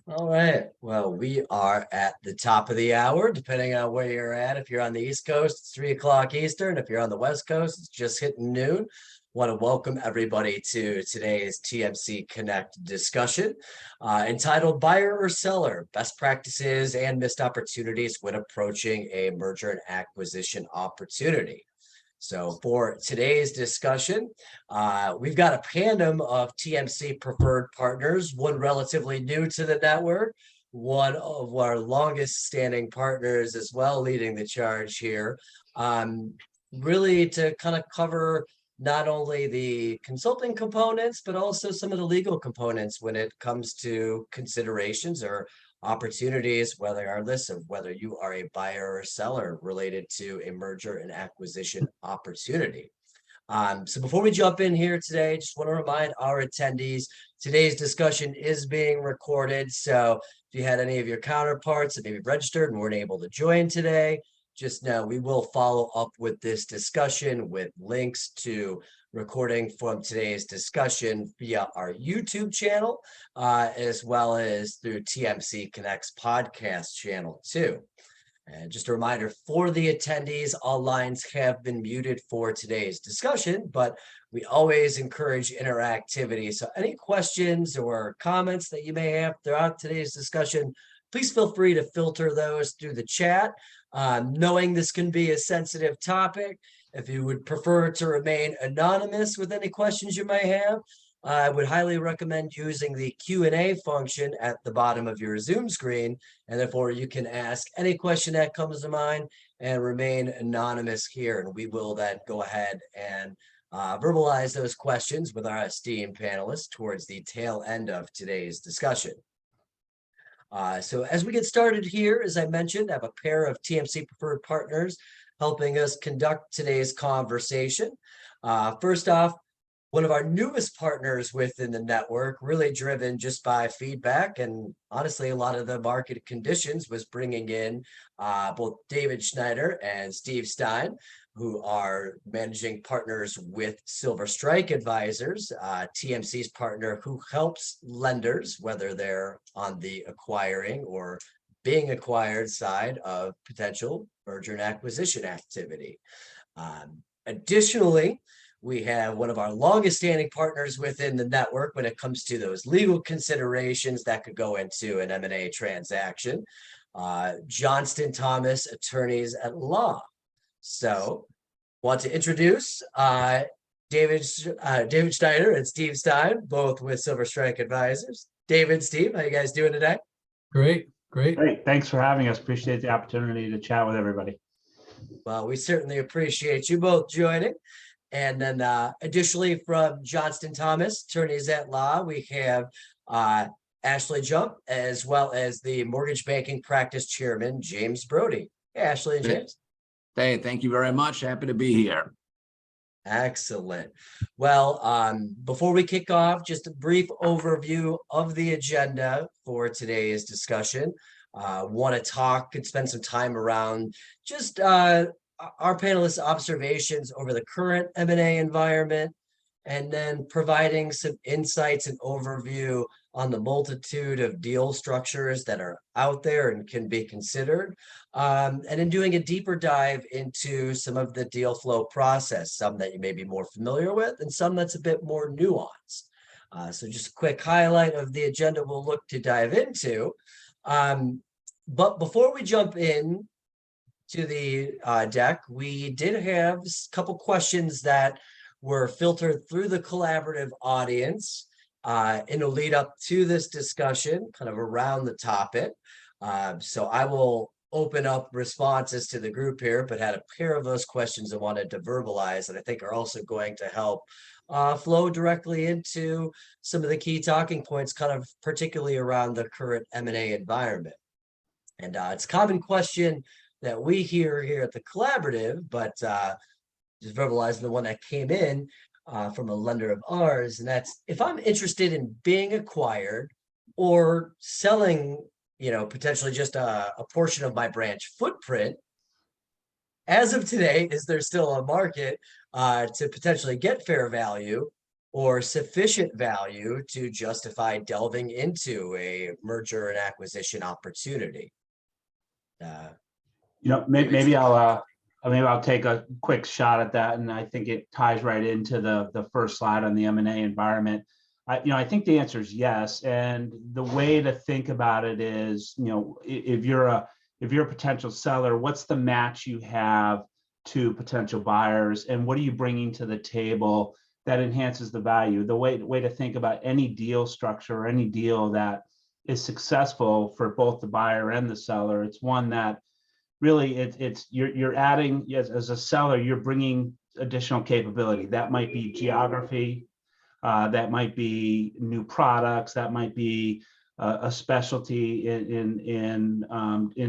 All right. Well, we are at the top of the hour, depending on where you're at. If you're on the East Coast, it's 3 o'clock Eastern. If you're on the West Coast, it's just hitting noon. Want to welcome everybody to today's TMC Connect discussion entitled Buyer or Seller, Best Practices and Missed Opportunities when Approaching a Merger and Acquisition Opportunity. So for today's discussion, we've got a tandem of TMC preferred partners, one relatively new to the network, one of our longest standing partners as well, leading the charge here, really to kind of cover not only the consulting components, but also some of the legal components when it comes to considerations or opportunities, regardless of whether you are a buyer or seller related to a merger and acquisition opportunity. So before we jump in here today, just want to remind our attendees, today's discussion is being recorded. So if you had any of your counterparts that maybe registered and weren't able to join today, just know we will follow up with this discussion with links to recording from today's discussion via our YouTube channel, as well as through TMC Connect's podcast channel too. And just a reminder for the attendees, all lines have been muted for today's discussion, but we always encourage interactivity. So any questions or comments that you may have throughout today's discussion, please feel free to filter those through the chat. Knowing this can be a sensitive topic, if you would prefer to remain anonymous with any questions you may have, I would highly recommend using the Q&A function at the bottom of your Zoom screen, and therefore you can ask any question that comes to mind and remain anonymous here, and we will then go ahead and verbalize those questions with our esteemed panelists towards the tail end of today's discussion. So as we get started here, as I mentioned, I have a pair of TMC preferred partners helping us conduct today's conversation. First off, one of our newest partners within the network, really driven just by feedback and honestly a lot of the market conditions, was bringing in both David Schneider and Steve Stein, who are managing partners with Silver Strike Advisors, TMC's partner who helps lenders, whether they're on the acquiring or being acquired side of potential merger and acquisition activity. Additionally, we have one of our longest standing partners within the network when it comes to those legal considerations that could go into an M&A transaction, Johnston Thomas Attorneys at Law. So want to introduce David Schneider and Steve Stein, both with Silver Strike Advisors. David, Steve, how you guys doing today? Great. Great. Thanks for having us. Appreciate the opportunity to chat with everybody. Well, we certainly appreciate you both joining. And then additionally from Johnston Thomas, Attorneys at Law, we have Ashley Jump, as well as the Mortgage Banking Practice Chairman, James Brody. Hey, Ashley and James. Hey, thank you very much. Happy to be here. Excellent. Well, before we kick off, just a brief overview of the agenda for today's discussion. Want to talk and spend some time around just our panelists' observations over the current M&A environment, and then providing some insights and overview on the multitude of deal structures that are out there and can be considered, and in doing a deeper dive into some of the deal flow process, some that you may be more familiar with and some that's a bit more nuanced. So just a quick highlight of the agenda we'll look to dive into. But before we jump in to the deck, we did have a couple questions that were filtered through the collaborative audience in a lead up to this discussion, kind of around the topic. So I will open up responses to the group here, but had a pair of those questions I wanted to verbalize that I think are also going to help flow directly into some of the key talking points, kind of particularly around the current M&A environment. And it's a common question that we hear here at the collaborative, but just verbalizing the one that came in from a lender of ours, and that's, if I'm interested in being acquired or selling, potentially just a portion of my branch footprint, as of today, is there still a market to potentially get fair value? or sufficient value to justify delving into a merger and acquisition opportunity? Maybe I'll take a quick shot at that, and I think it ties right into the first slide on the M&A environment. I think the answer is yes, and the way to think about it is, if you're a potential seller, what's the match you have to potential buyers, and what are you bringing to the table that enhances the value? The way to think about any deal structure or any deal that is successful for both the buyer and the seller, it's one that really you're adding, as a seller, you're bringing additional capability. That might be geography, that might be new products, that might be a specialty in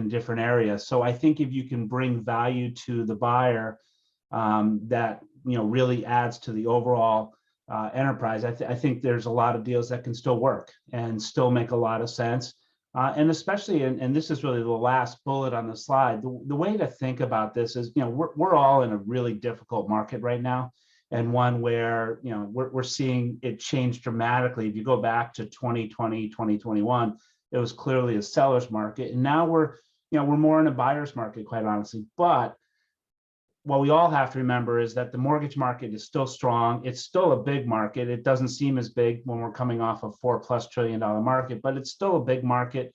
different areas. So I think if you can bring value to the buyer, that really adds to the overall enterprise, I think there's a lot of deals that can still work and still make a lot of sense. And especially, and this is really the last bullet on the slide, the way to think about this is, we're all in a really difficult market right now, and one where, we're seeing it change dramatically. If you go back to 2020, 2021, it was clearly a seller's market. And now we're more in a buyer's market, quite honestly. But what we all have to remember is that the mortgage market is still strong. It's still a big market. It doesn't seem as big when we're coming off a $4+ trillion market, but it's still a big market.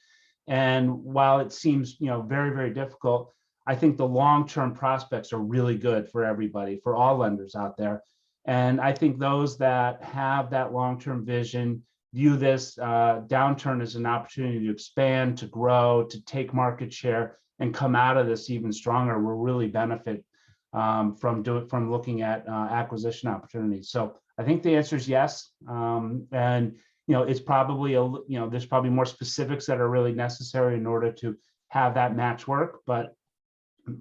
And while it seems, very, very difficult, I think the long-term prospects are really good for everybody, for all lenders out there. And I think those that have that long-term vision view this downturn as an opportunity to expand, to grow, to take market share, and come out of this even stronger. Will really benefit from looking at acquisition opportunities. So I think the answer is yes. And it's probably there's probably more specifics that are really necessary in order to have that match work, but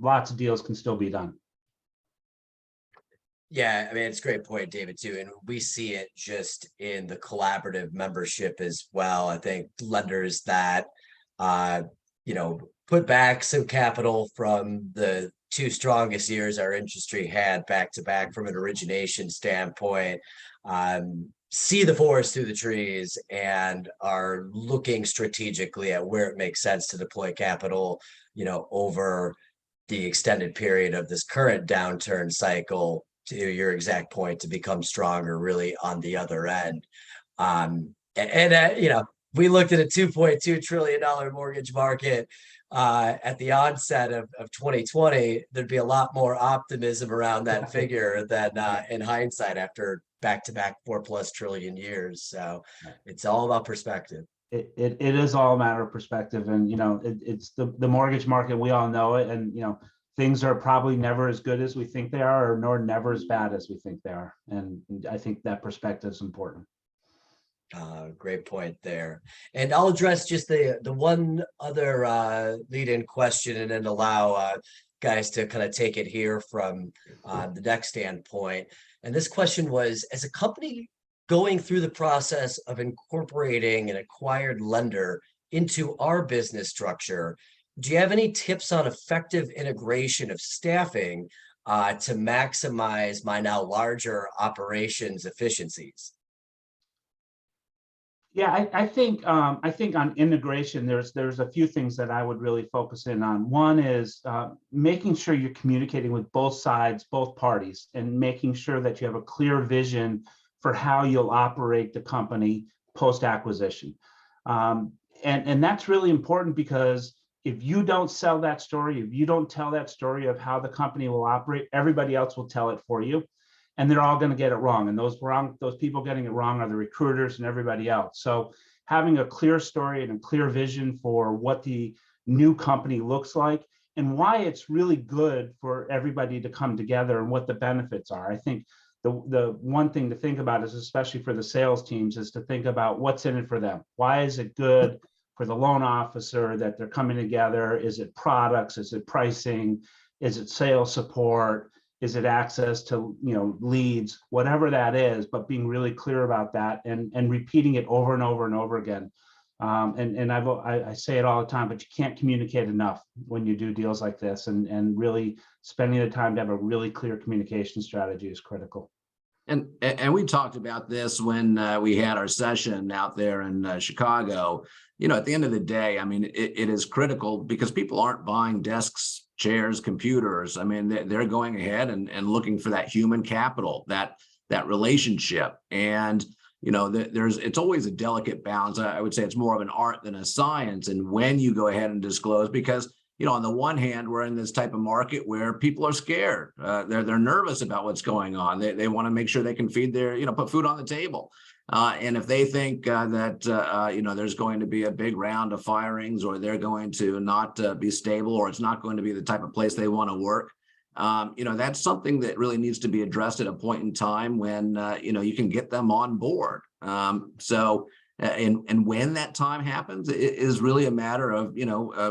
lots of deals can still be done. Yeah, I mean, it's a great point, David, too. And we see it just in the collaborative membership as well. I think lenders that, put back some capital from the two strongest years our industry had back to back from an origination standpoint, see the forest through the trees and are looking strategically at where it makes sense to deploy capital, over the extended period of this current downturn cycle, to your exact point, to become stronger really on the other end. We looked at a $2.2 trillion mortgage market at the onset of 2020. There'd be a lot more optimism around that figure than in hindsight after back-to-back $4+ trillion years. So it's all about perspective. It is all a matter of perspective, and it's the mortgage market. We all know it, and things are probably never as good as we think they are, nor never as bad as we think they are. And I think that perspective is important. Great point there. And I'll address just the one other lead-in question, and then allow guys to kind of take it here from the next standpoint. And this question was, as a company going through the process of incorporating an acquired lender into our business structure, do you have any tips on effective integration of staffing to maximize my now larger operations efficiencies? Yeah, I think on integration, there's a few things that I would really focus in on. One is making sure you're communicating with both sides, both parties, and making sure that you have a clear vision for how you'll operate the company post-acquisition. And that's really important, because if you don't sell that story, if you don't tell that story of how the company will operate, everybody else will tell it for you. And they're all going to get it wrong. And those people getting it wrong are the recruiters and everybody else. So having a clear story and a clear vision for what the new company looks like and why it's really good for everybody to come together and what the benefits are. I think the one thing to think about is, especially for the sales teams, is to think about what's in it for them. Why is it good for the loan officer that they're coming together? Is it products? Is it pricing? Is it sales support? Is it access to leads? Whatever that is, but being really clear about that and repeating it over and over and over again. And I say it all the time, but you can't communicate enough when you do deals like this, and really spending the time to have a really clear communication strategy is critical. And we talked about this when we had our session out there in Chicago. At the end of the day, I mean, it is critical because people aren't buying desks, chairs, computers. I mean, they're going ahead and looking for that human capital, that relationship. And it's always a delicate balance. I would say it's more of an art than a science. And when you go ahead and disclose, because on the one hand, we're in this type of market where people are scared. They're nervous about what's going on. They want to make sure they can feed put food on the table. And if they think that there's going to be a big round of firings, or they're going to not be stable, or it's not going to be the type of place they want to work, that's something that really needs to be addressed at a point in time when you can get them on board. And when that time happens, it is really a matter of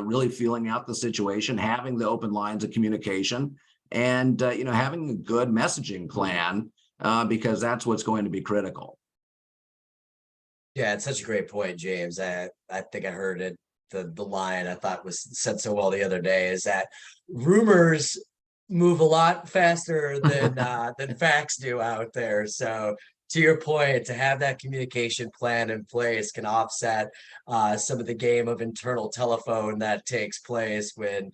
really feeling out the situation, having the open lines of communication, and having a good messaging plan, because that's what's going to be critical. Yeah, it's such a great point, James. I think I heard it. The line I thought was said so well the other day is that rumors move a lot faster than facts do out there. So to your point, to have that communication plan in place can offset some of the game of internal telephone that takes place when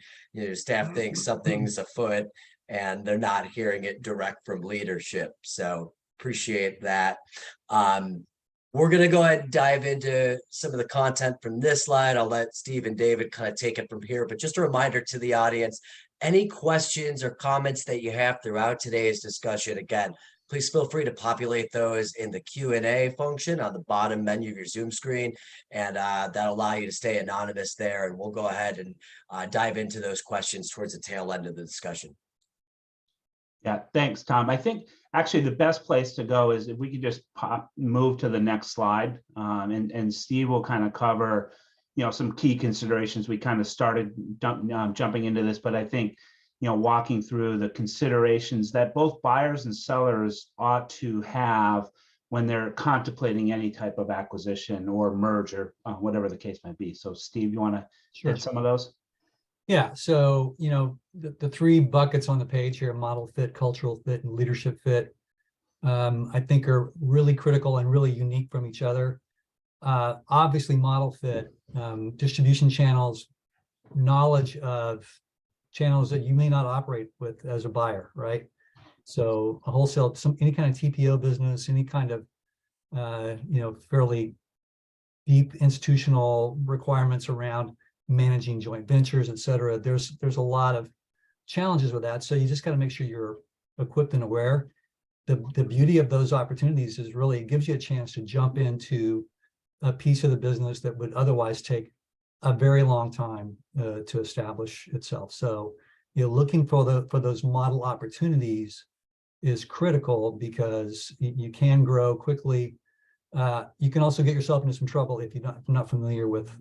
staff thinks something's afoot and they're not hearing it direct from leadership. So appreciate that. We're going to go ahead and dive into some of the content from this slide. I'll let Steve and David kind of take it from here, but just a reminder to the audience, any questions or comments that you have throughout today's discussion, again, please feel free to populate those in the Q&A function on the bottom menu of your Zoom screen, and that'll allow you to stay anonymous there, and we'll go ahead and dive into those questions towards the tail end of the discussion. Yeah, thanks, Tom. I think actually the best place to go is if we could just move to the next slide, and Steve will kind of cover, some key considerations. We kind of started jumping into this, but I think, walking through the considerations that both buyers and sellers ought to have when they're contemplating any type of acquisition or merger, whatever the case might be. So Steve, you want to hit some of those? Yeah, so the three buckets on the page here, model fit, cultural fit, and leadership fit, I think are really critical and really unique from each other. Obviously, model fit, distribution channels, knowledge of channels that you may not operate with as a buyer, right? So a wholesale, any kind of TPO business, any kind of fairly deep institutional requirements around managing joint ventures, et cetera. There's a lot of challenges with that. So you just got to make sure you're equipped and aware. The beauty of those opportunities is really it gives you a chance to jump into a piece of the business that would otherwise take a very long time to establish itself. So looking for those model opportunities is critical because you can grow quickly. You can also get yourself into some trouble if you're not familiar with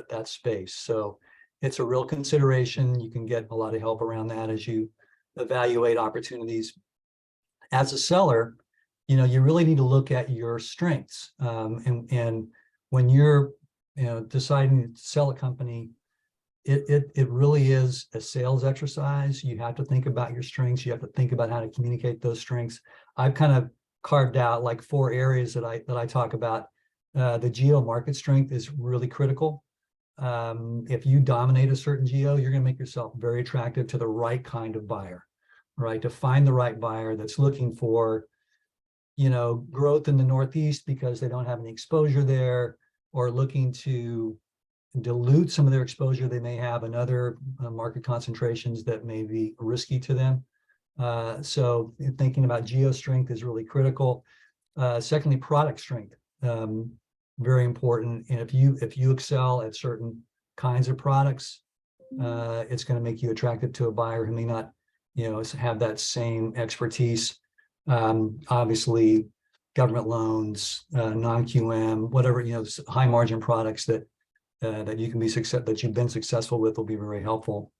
that space. So it's a real consideration. You can get a lot of help around that as you evaluate opportunities. As a seller, you really need to look at your strengths. And when you're deciding to sell a company, it really is a sales exercise. You have to think about your strengths. You have to think about how to communicate those strengths. I've kind of carved out like 4 areas that I talk about. The geo market strength is really critical. If you dominate a certain geo, you're going to make yourself very attractive to the right kind of buyer, right? To find the right buyer that's looking for, growth in the Northeast because they don't have any exposure there, or looking to dilute some of their exposure they may have in other market concentrations that may be risky to them. So thinking about geo strength is really critical. Secondly, product strength, very important. And if you excel at certain kinds of products, it's going to make you attractive to a buyer who may not, have that same expertise. Obviously, government loans, non-QM, whatever, high margin products that you can be that you've been successful with will be very helpful.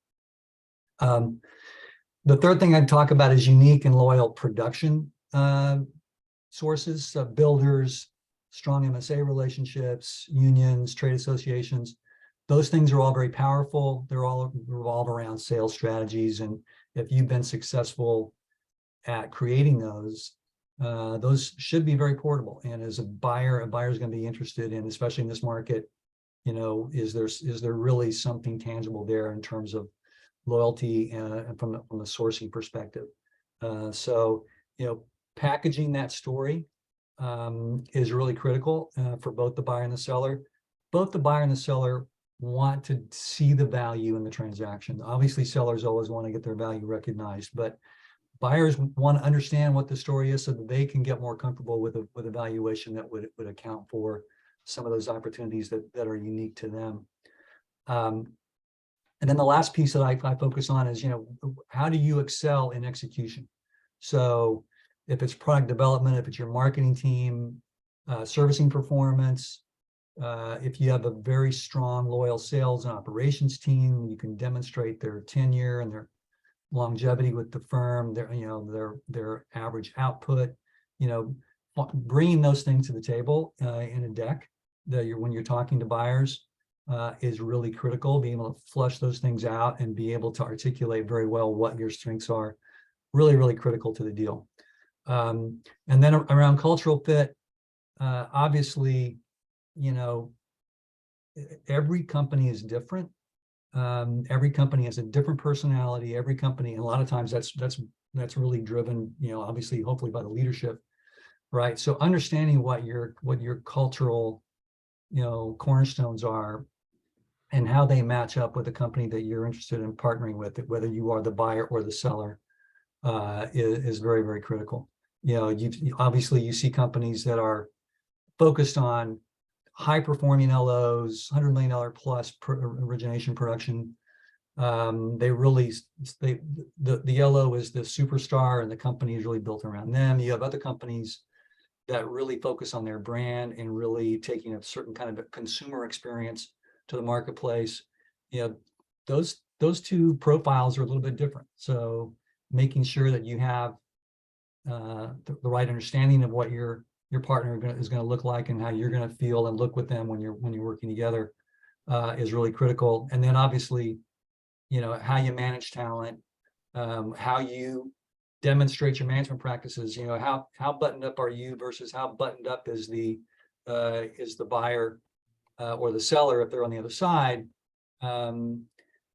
The third thing I'd talk about is unique and loyal production sources, builders, strong MSA relationships, unions, trade associations. Those things are all very powerful. They're all revolve around sales strategies. And if you've been successful at creating those, those should be very portable. And as a buyer is going to be interested in, especially in this market, is there really something tangible there in terms of loyalty and from the sourcing perspective. So, packaging that story is really critical for both the buyer and the seller. Both the buyer and the seller want to see the value in the transaction. Obviously, sellers always want to get their value recognized, but buyers want to understand what the story is so that they can get more comfortable with a valuation that would account for some of those opportunities that are unique to them. And then the last piece that I focus on is, how do you excel in execution? So if it's product development, if it's your marketing team, servicing performance, if you have a very strong, loyal sales and operations team, you can demonstrate their tenure and their longevity with the firm, their average output, bringing those things to the table in a deck when you're talking to buyers is really critical. Being able to flush those things out and be able to articulate very well what your strengths are, really, really critical to the deal. And then around cultural fit, obviously, every company is different. Every company has a different personality. Every company, and a lot of times that's really driven, obviously, hopefully by the leadership, right? So understanding what your cultural, cornerstones are and how they match up with the company that you're interested in partnering with, whether you are the buyer or the seller, is very, very critical. Obviously you see companies that are focused on high performing LOs, $100 million plus origination production. The LO is the superstar and the company is really built around them. You have other companies that really focus on their brand and really taking a certain kind of a consumer experience to the marketplace. Those two profiles are a little bit different. So making sure that you have the right understanding of what your partner is going to look like and how you're going to feel and look with them when you're working together is really critical. And then obviously, how you manage talent, how you demonstrate your management practices. How buttoned up are you versus how buttoned up is the buyer or the seller if they're on the other side.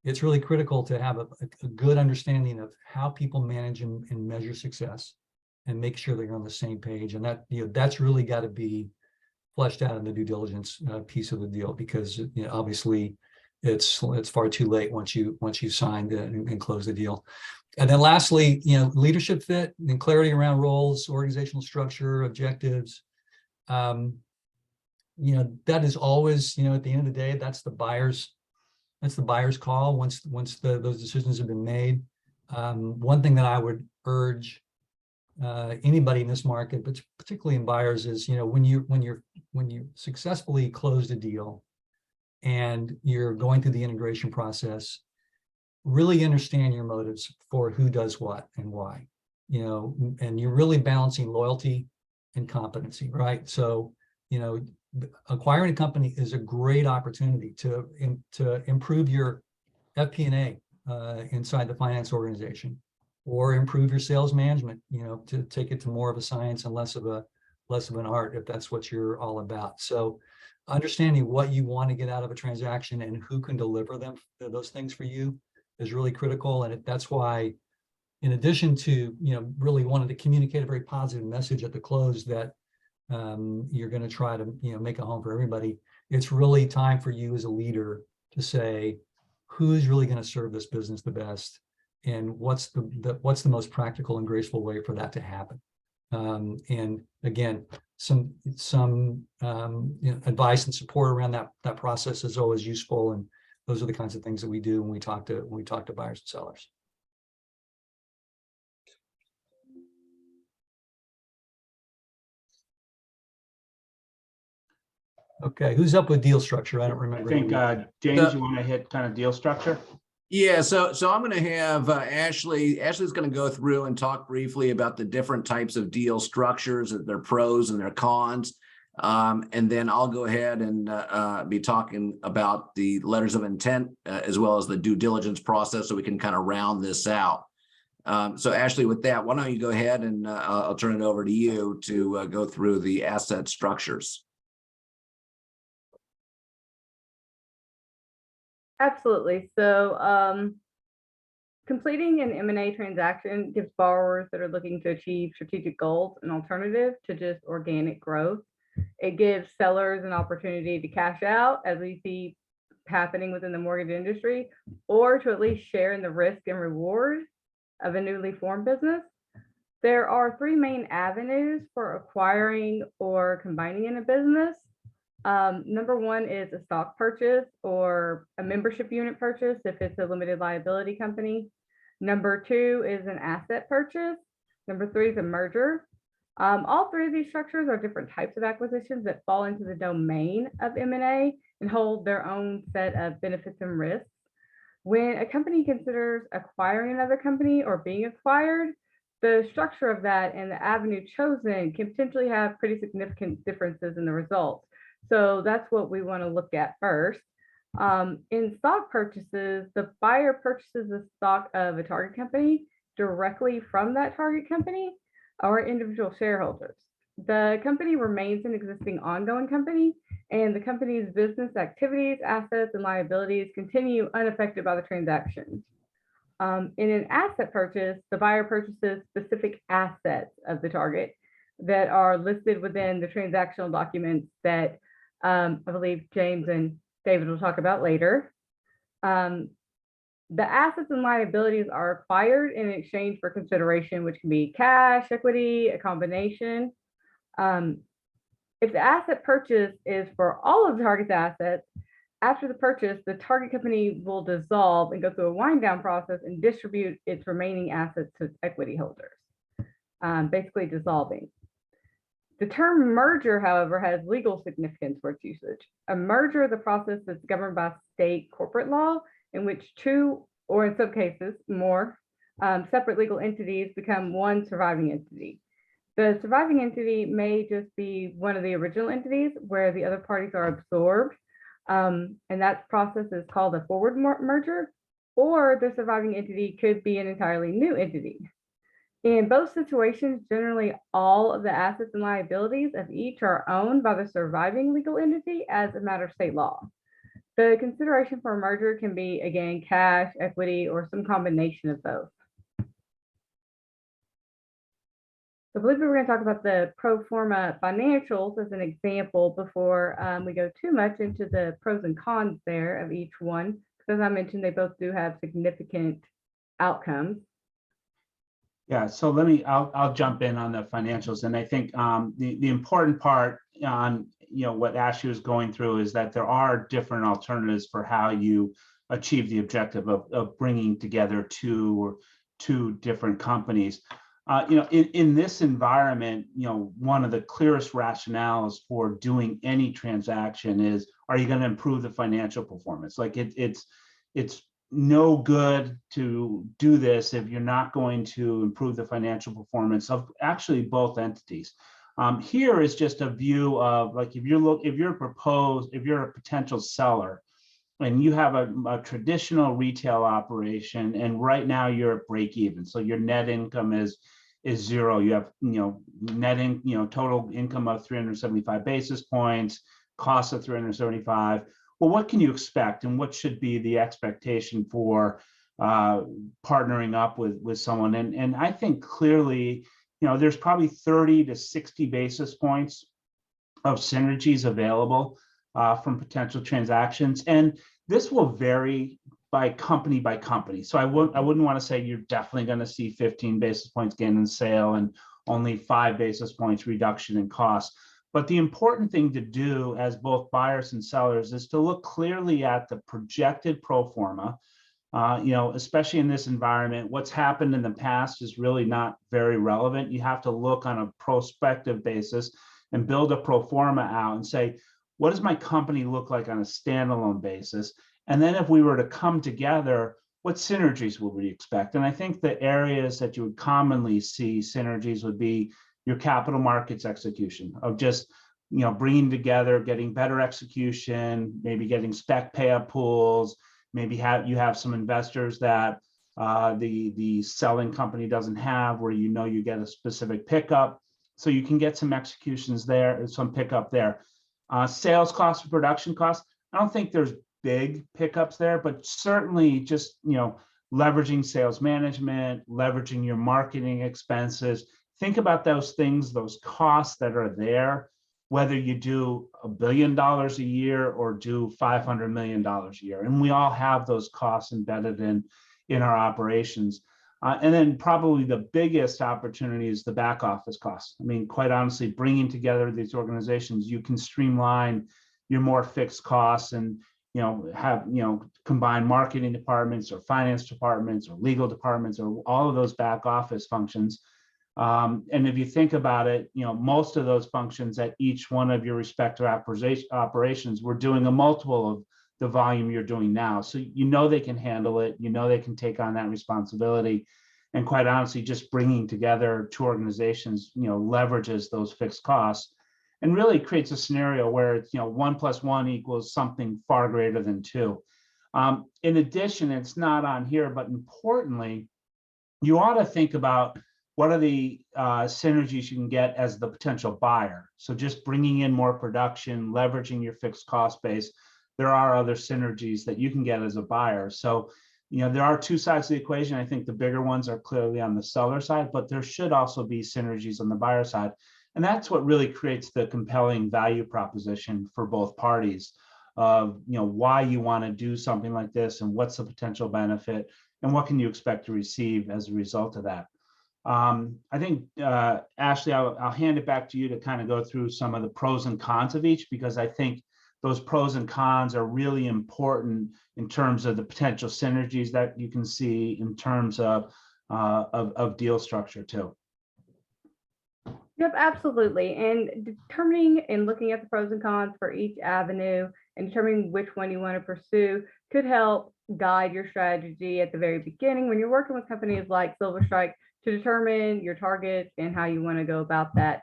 It's really critical to have a good understanding of how people manage and measure success and make sure that you're on the same page. And that's really got to be fleshed out in the due diligence piece of the deal, because obviously it's far too late once you signed and close the deal. And then lastly, leadership fit and clarity around roles, organizational structure, objectives. That is always, at the end of the day, that's the buyer's call once those decisions have been made. One thing that I would urge anybody in this market, but particularly in buyers, is when you successfully closed a deal and you're going through the integration process, really understand your motives for who does what and why. And you're really balancing loyalty and competency, right? So acquiring a company is a great opportunity to improve your FP&A inside the finance organization, or improve your sales management, to take it to more of a science and less of an art, if that's what you're all about. So understanding what you want to get out of a transaction and who can deliver those things for you is really critical. And that's why, in addition to, really wanting to communicate a very positive message at the close that you're going to try to, make a home for everybody, it's really time for you as a leader to say, who's really going to serve this business the best, and what's the most practical and graceful way for that to happen. And again, some advice and support around that process is always useful, and those are the kinds of things that we do when we talk to buyers and sellers. Okay, who's up with deal structure? I don't remember. I think James, you want to hit kind of deal structure? Yeah, so I'm going to have Ashley. Ashley's going to go through and talk briefly about the different types of deal structures, their pros and their cons. And then I'll go ahead and be talking about the letters of intent as well as the due diligence process, so we can kind of round this out. So Ashley, with that, why don't you go ahead and I'll turn it over to you to go through the asset structures. Absolutely. So completing an M&A transaction gives borrowers that are looking to achieve strategic goals an alternative to just organic growth. It gives sellers an opportunity to cash out, as we see happening within the mortgage industry, or to at least share in the risk and reward of a newly formed business. There are three main avenues for acquiring or combining in a business. Number one is a stock purchase or a membership unit purchase if it's a limited liability company. Number two is an asset purchase. Number three is a merger. All three of these structures are different types of acquisitions that fall into the domain of M&A and hold their own set of benefits and risks. When a company considers acquiring another company or being acquired, the structure of that and the avenue chosen can potentially have pretty significant differences in the results. So that's what we want to look at first. In stock purchases, the buyer purchases the stock of a target company directly from that target company or individual shareholders. The company remains an existing ongoing company, and the company's business activities, assets, and liabilities continue unaffected by the transaction. In an asset purchase, the buyer purchases specific assets of the target that are listed within the transactional documents that I believe James and David will talk about later. The assets and liabilities are acquired in exchange for consideration, which can be cash, equity, a combination. If the asset purchase is for all of the target's assets, after the purchase, the target company will dissolve and go through a wind down process and distribute its remaining assets to its equity holders, basically dissolving. The term merger, however, has legal significance for its usage. A merger is a process that's governed by state corporate law in which two, or in some cases more, separate legal entities become one surviving entity. The surviving entity may just be one of the original entities where the other parties are absorbed, and that process is called a forward merger, or the surviving entity could be an entirely new entity. In both situations, generally all of the assets and liabilities of each are owned by the surviving legal entity as a matter of state law. The consideration for a merger can be, again, cash, equity, or some combination of both. I believe we were going to talk about the pro forma financials as an example before we go too much into the pros and cons there of each one. Because as I mentioned, they both do have significant outcomes. Yeah, so I'll jump in on the financials. And I think the important part on what Ashley was going through is that there are different alternatives for how you achieve the objective of bringing together two different companies. In this environment, one of the clearest rationales for doing any transaction is, are you going to improve the financial performance? Like it's no good to do this if you're not going to improve the financial performance of actually both entities. Here is just a view of, like, if you're a potential seller and you have a traditional retail operation, and right now you're at break even, so your net income is zero. You have total income of 375 basis points, cost of 375. Well, what can you expect, and what should be the expectation for partnering up with someone? And I think clearly, there's probably 30 to 60 basis points of synergies available from potential transactions, and this will vary by company. So I wouldn't want to say you're definitely going to see 15 basis points gain in sale and only 5 basis points reduction in cost. But the important thing to do as both buyers and sellers is to look clearly at the projected pro forma. Especially in this environment, what's happened in the past is really not very relevant. You have to look on a prospective basis and build a pro forma out and say, what does my company look like on a standalone basis? And then if we were to come together, what synergies would we expect? And I think the areas that you would commonly see synergies would be your capital markets execution of just, bringing together, getting better execution, maybe getting spec pay-up pools, maybe you have some investors that the selling company doesn't have, where you know you get a specific pickup. So you can get some executions there, some pickup there. Sales costs, production costs, I don't think there's big pickups there, but certainly just, leveraging sales management, leveraging your marketing expenses. Think about those things, those costs that are there, whether you do $1 billion a year or do $500 million a year. And we all have those costs embedded in our operations. And then probably the biggest opportunity is the back office costs. I mean, quite honestly, bringing together these organizations, you can streamline your more fixed costs and, have, combined marketing departments or finance departments or legal departments or all of those back office functions. And if you think about it, most of those functions at each one of your respective operations, we're doing a multiple of the volume you're doing now. So they can handle it, they can take on that responsibility. And quite honestly, just bringing together two organizations, leverages those fixed costs and really creates a scenario where it's, 1 + 1 equals something far greater than 2. In addition, it's not on here, but importantly, you ought to think about what are the synergies you can get as the potential buyer. So just bringing in more production, leveraging your fixed cost base. There are other synergies that you can get as a buyer. So, there are two sides of the equation. I think the bigger ones are clearly on the seller side, but there should also be synergies on the buyer side. And that's what really creates the compelling value proposition for both parties of, why you want to do something like this and what's the potential benefit and what can you expect to receive as a result of that. I think, Ashley, I'll hand it back to you to kind of go through some of the pros and cons of each, because I think those pros and cons are really important in terms of the potential synergies that you can see in terms of deal structure too. Yep, absolutely. And determining and looking at the pros and cons for each avenue and determining which one you want to pursue could help guide your strategy at the very beginning when you're working with companies like Silver Strike to determine your targets and how you want to go about that.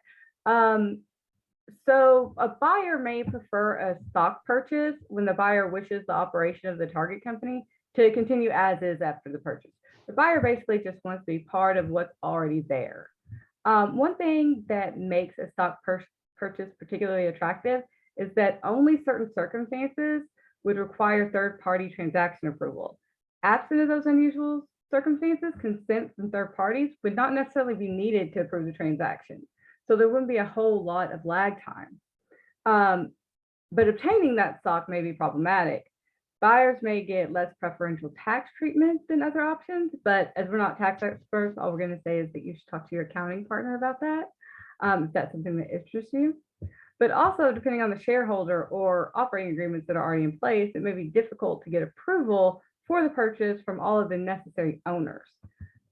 So a buyer may prefer a stock purchase when the buyer wishes the operation of the target company to continue as is after the purchase. The buyer basically just wants to be part of what's already there. One thing that makes a stock purchase particularly attractive is that only certain circumstances would require third-party transaction approval. Absent of those unusual circumstances, consent from third parties would not necessarily be needed to approve the transaction. So there wouldn't be a whole lot of lag time. But obtaining that stock may be problematic. Buyers may get less preferential tax treatment than other options, but as we're not tax experts, all we're going to say is that you should talk to your accounting partner about that, if that's something that interests you. But also, depending on the shareholder or operating agreements that are already in place, it may be difficult to get approval for the purchase from all of the necessary owners.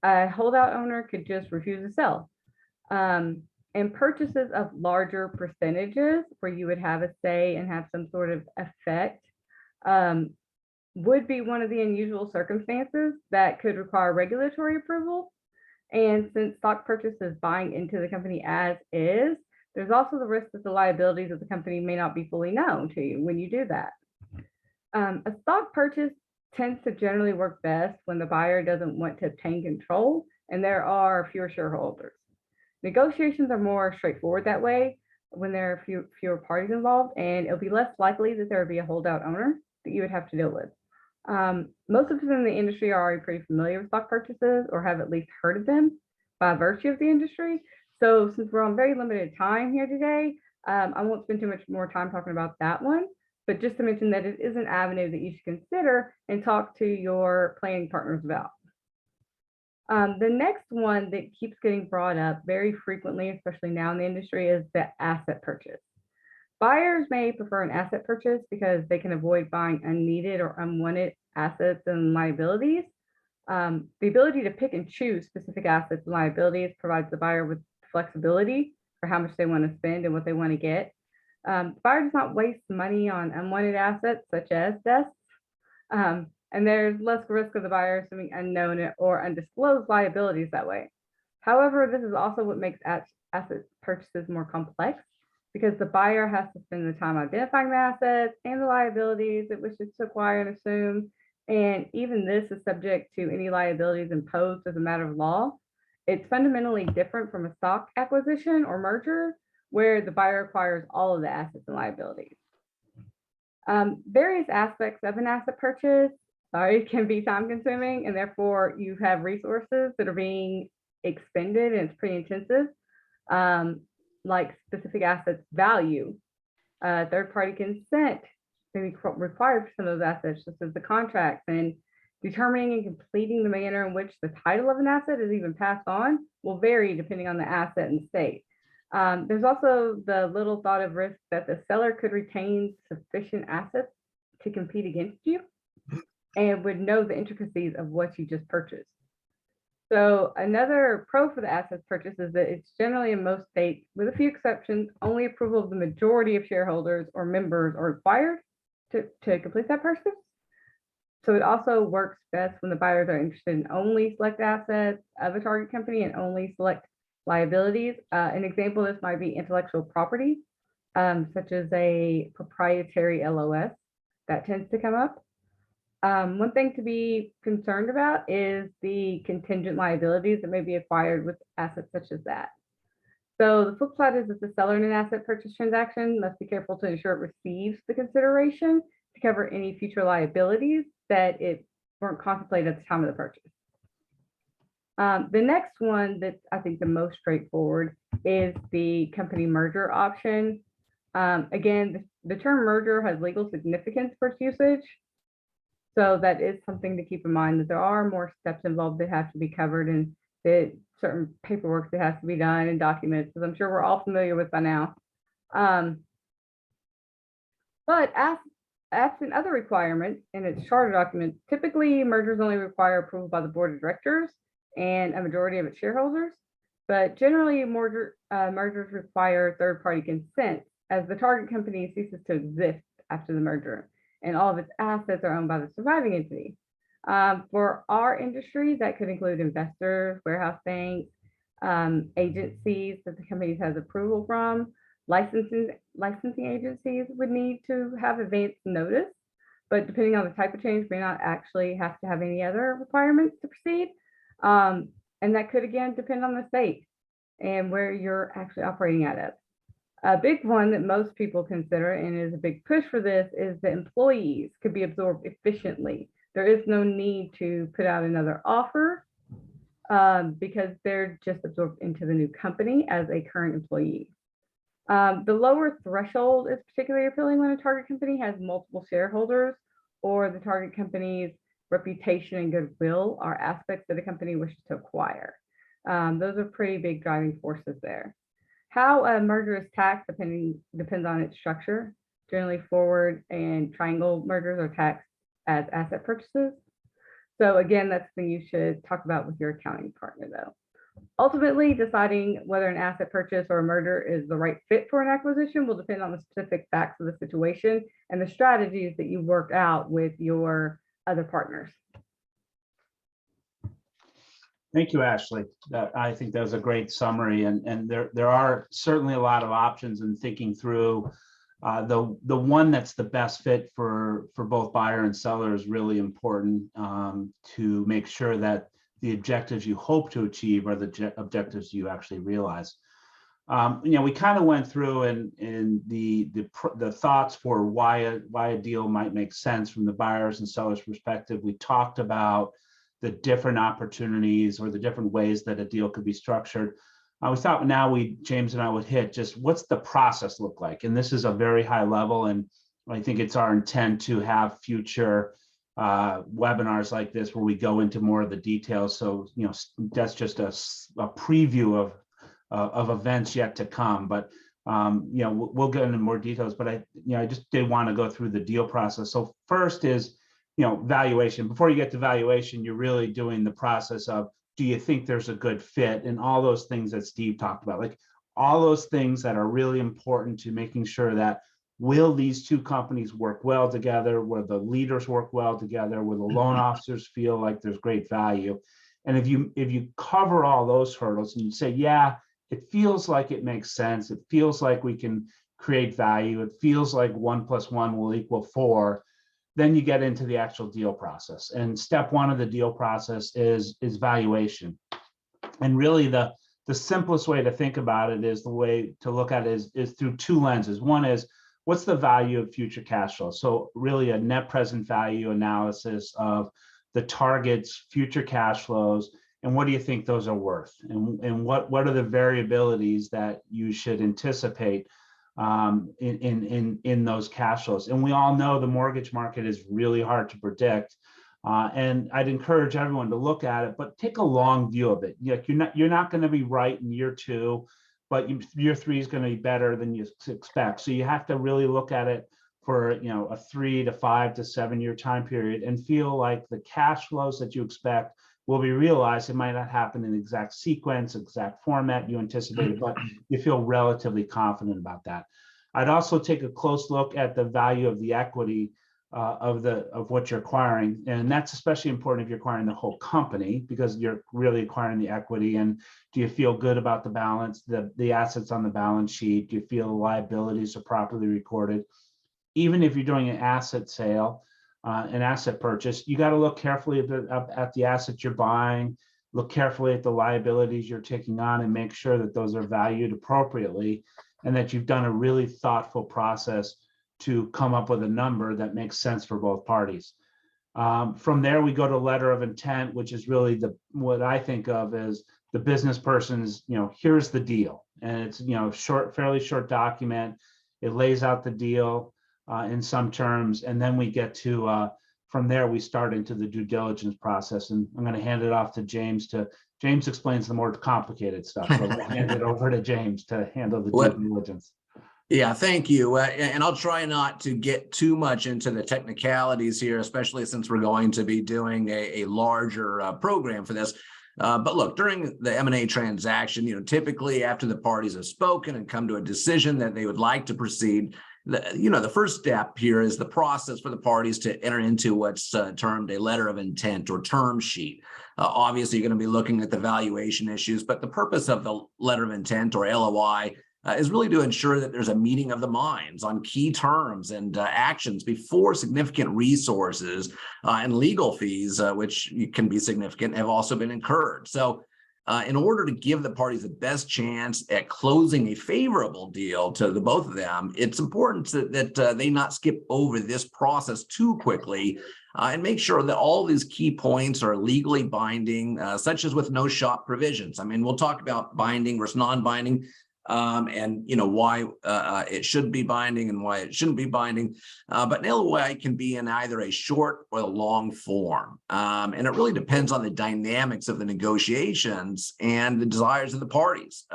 A holdout owner could just refuse to sell. And purchases of larger percentages where you would have a say and have some sort of effect would be one of the unusual circumstances that could require regulatory approval. And since stock purchase is buying into the company as is, there's also the risk that the liabilities of the company may not be fully known to you when you do that. A stock purchase tends to generally work best when the buyer doesn't want to obtain control and there are fewer shareholders. Negotiations are more straightforward that way when there are fewer parties involved, and it'll be less likely that there would be a holdout owner that you would have to deal with. Most of us in the industry are already pretty familiar with stock purchases or have at least heard of them by virtue of the industry. So since we're on very limited time here today, I won't spend too much more time talking about that one, but just to mention that it is an avenue that you should consider and talk to your planning partners about. The next one that keeps getting brought up very frequently, especially now in the industry, is the asset purchase. Buyers may prefer an asset purchase because they can avoid buying unneeded or unwanted assets and liabilities. The ability to pick and choose specific assets and liabilities provides the buyer with flexibility for how much they want to spend and what they want to get. The buyer does not waste money on unwanted assets such as desks. And there's less risk of the buyer assuming unknown or undisclosed liabilities that way. However, this is also what makes asset purchases more complex because the buyer has to spend the time identifying the assets and the liabilities it wishes to acquire and assume, And even this is subject to any liabilities imposed as a matter of law. It's fundamentally different from a stock acquisition or merger, where the buyer acquires all of the assets and liabilities. Various aspects of an asset purchase can be time consuming, and therefore you have resources that are being expended, and it's pretty intensive, like specific assets value, third-party consent may be required for some of those assets, just as the contracts, and determining and completing the manner in which the title of an asset is even passed on will vary depending on the asset and state. There's also the little thought of risk that the seller could retain sufficient assets to compete against you and would know the intricacies of what you just purchased. So another pro for the assets purchase is that it's generally in most states, with a few exceptions, only approval of the majority of shareholders or members are required to complete that purchase. So it also works best when the buyers are interested in only select assets of a target company and only select liabilities. An example of this might be intellectual property, such as a proprietary LOS. That tends to come up. One thing to be concerned about is the contingent liabilities that may be acquired with assets such as that. So the flip side is that the seller in an asset purchase transaction must be careful to ensure it receives the consideration to cover any future liabilities that it weren't contemplated at the time of the purchase. The next one that's I think the most straightforward is the company merger option. Again, the term merger has legal significance for its usage. So that is something to keep in mind, that there are more steps involved that have to be covered, and that certain paperwork that has to be done and documents, as I'm sure we're all familiar with by now. But absent other requirements in its charter documents, typically mergers only require approval by the board of directors and a majority of its shareholders. But generally, mergers require third-party consent, as the target company ceases to exist after the merger, and all of its assets are owned by the surviving entity. For our industry, that could include investors, warehouse banks, agencies that the company has approval from. Licensing agencies would need to have advance notice, but depending on the type of change, may not actually have to have any other requirements to proceed. And that could, again, depend on the state and where you're actually operating out of. A big one that most people consider, and is a big push for this, is that employees could be absorbed efficiently. There is no need to put out another offer because they're just absorbed into the new company as a current employee. The lower threshold is particularly appealing when a target company has multiple shareholders, or the target company's reputation and goodwill are aspects that a company wishes to acquire. Those are pretty big driving forces there. How a merger is taxed depends on its structure. Generally, forward and triangle mergers are taxed as asset purchases. So again, that's something you should talk about with your accounting partner, though. Ultimately, deciding whether an asset purchase or a merger is the right fit for an acquisition will depend on the specific facts of the situation and the strategies that you work out with your other partners. Thank you, Ashley. I think that was a great summary, and there are certainly a lot of options in thinking through. The one that's the best fit for both buyer and seller is really important to make sure that the objectives you hope to achieve are the objectives you actually realize. We kind of went through in the thoughts for why a deal might make sense from the buyers and sellers perspective. We talked about the different opportunities or the different ways that a deal could be structured. We thought now James and I would hit just what's the process look like, and this is a very high level, and I think it's our intent to have future webinars like this where we go into more of the details. So that's just a preview of events yet to come, but we'll get into more details. But I just did want to go through the deal process. So first is valuation. Before you get to valuation, you're really doing the process of, do you think there's a good fit, and all those things that Steve talked about, like all those things that are really important to making sure that will these two companies work well together, where the leaders work well together, where the loan officers feel like there's great value. And if you cover all those hurdles and you say, yeah, it feels like it makes sense, it feels like we can create value, it feels like 1 + 1 will equal 4, Then you get into the actual deal process. And step one of the deal process is valuation. And really the simplest way to think about it is the way to look at it is through two lenses. One is, what's the value of future cash flow? So really a net present value analysis of the target's future cash flows, and what do you think those are worth? And what are the variabilities that you should anticipate in those cash flows? And we all know the mortgage market is really hard to predict. And I'd encourage everyone to look at it, but take a long view of it. You're not going to be right in year 2, but year 3 is going to be better than you expect. So you have to really look at it for a 3 to 5 to 7 year time period and feel like the cash flows that you expect will be realized. It might not happen in exact sequence, exact format you anticipated, but you feel relatively confident about that. I'd also take a close look at the value of the equity of what you're acquiring, and that's especially important if you're acquiring the whole company, because you're really acquiring the equity. And do you feel good about the balance, the assets on the balance sheet? Do you feel the liabilities are properly recorded? Even if you're doing an asset sale, an asset purchase, you got to look carefully at the assets you're buying, look carefully at the liabilities you're taking on, and make sure that those are valued appropriately, and that you've done a really thoughtful process to come up with a number that makes sense for both parties. From there, we go to letter of intent, which is really what I think of as the business person's, here's the deal. And it's, fairly short document. It lays out the deal in some terms. And then we get to, from there, we start into the due diligence process. And I'm going to hand it off to James James explains the more complicated stuff. So we'll hand it over to James to handle the due diligence. Yeah, thank you. And I'll try not to get too much into the technicalities here, especially since we're going to be doing a larger program for this. But look, during the M&A transaction, typically after the parties have spoken and come to a decision that they would like to proceed, the first step here is the process for the parties to enter into what's termed a letter of intent or term sheet. Obviously, you're going to be looking at the valuation issues, but the purpose of the letter of intent or LOI is really to ensure that there's a meeting of the minds on key terms and actions before significant resources and legal fees, which can be significant, have also been incurred. So in order to give the parties the best chance at closing a favorable deal to the both of them, it's important that they not skip over this process too quickly and make sure that all these key points are legally binding, such as with no shop provisions. I mean, we'll talk about binding versus non-binding, and why it should be binding and why it shouldn't be binding. But an LOI can be in either a short or a long form. And it really depends on the dynamics of the negotiations and the desires of the parties.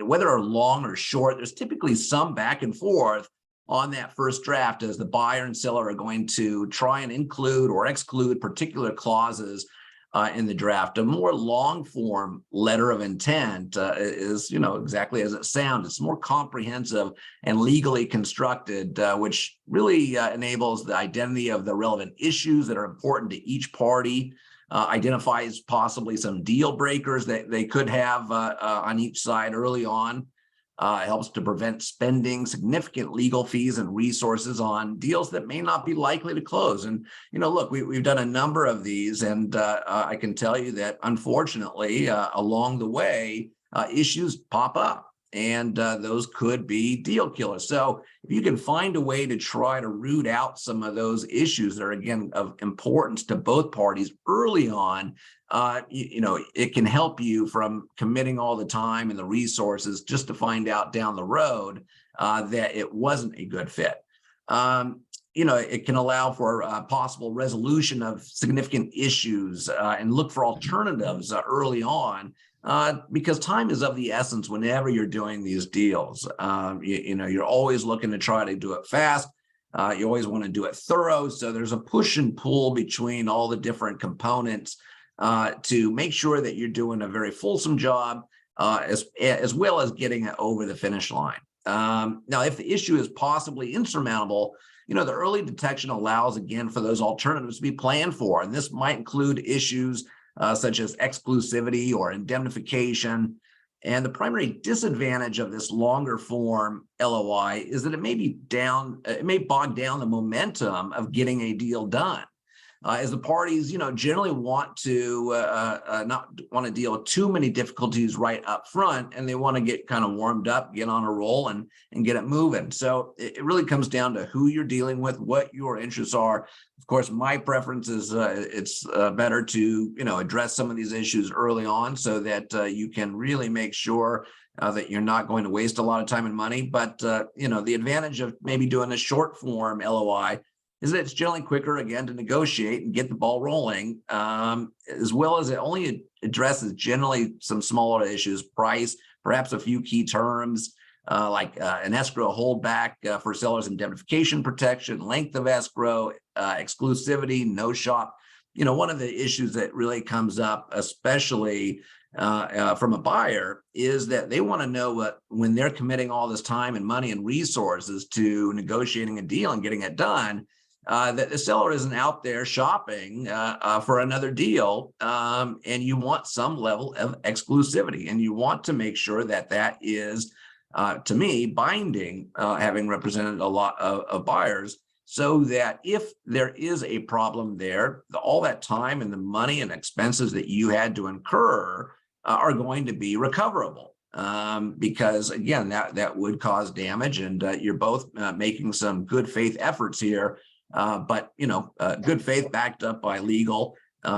Whether are long or short, there's typically some back and forth on that first draft, as the buyer and seller are going to try and include or exclude particular clauses in the draft. A more long form letter of intent is, exactly as it sounds. It's more comprehensive and legally constructed, which really enables the identity of the relevant issues that are important to each party, identifies possibly some deal breakers that they could have on each side early on. Helps to prevent spending significant legal fees and resources on deals that may not be likely to close. And, look, we've done a number of these, and I can tell you that, unfortunately, along the way, issues pop up, and those could be deal killers. So if you can find a way to try to root out some of those issues that are, again, of importance to both parties early on, it can help you from committing all the time and the resources just to find out down the road that it wasn't a good fit. It can allow for possible resolution of significant issues and look for alternatives early on, because time is of the essence whenever you're doing these deals. You're always looking to try to do it fast. You always want to do it thorough. So there's a push and pull between all the different components to make sure that you're doing a very fulsome job, as well as getting it over the finish line. Now, if the issue is possibly insurmountable, the early detection allows, again, for those alternatives to be planned for. And this might include issues such as exclusivity or indemnification. And the primary disadvantage of this longer form LOI is that it may bog down the momentum of getting a deal done. As the parties, generally want to not want to deal with too many difficulties right up front, and they want to get kind of warmed up, get on a roll, and get it moving. So it really comes down to who you're dealing with, what your interests are. Of course, my preference is it's better to address some of these issues early on, so that you can really make sure that you're not going to waste a lot of time and money. But the advantage of maybe doing a short form LOI is that it's generally quicker, again, to negotiate and get the ball rolling, as well as it only addresses generally some smaller issues, price, perhaps a few key terms, like an escrow holdback for sellers' indemnification protection, length of escrow, exclusivity, no shop. One of the issues that really comes up, especially from a buyer, is that they want to know when they're committing all this time and money and resources to negotiating a deal and getting it done, that the seller isn't out there shopping for another deal, and you want some level of exclusivity, and you want to make sure that that is, to me, binding, having represented a lot of buyers, so that if there is a problem there, all that time and the money and expenses that you had to incur are going to be recoverable. Because again, that would cause damage, and you're both making some good faith efforts here. But good faith backed up by legal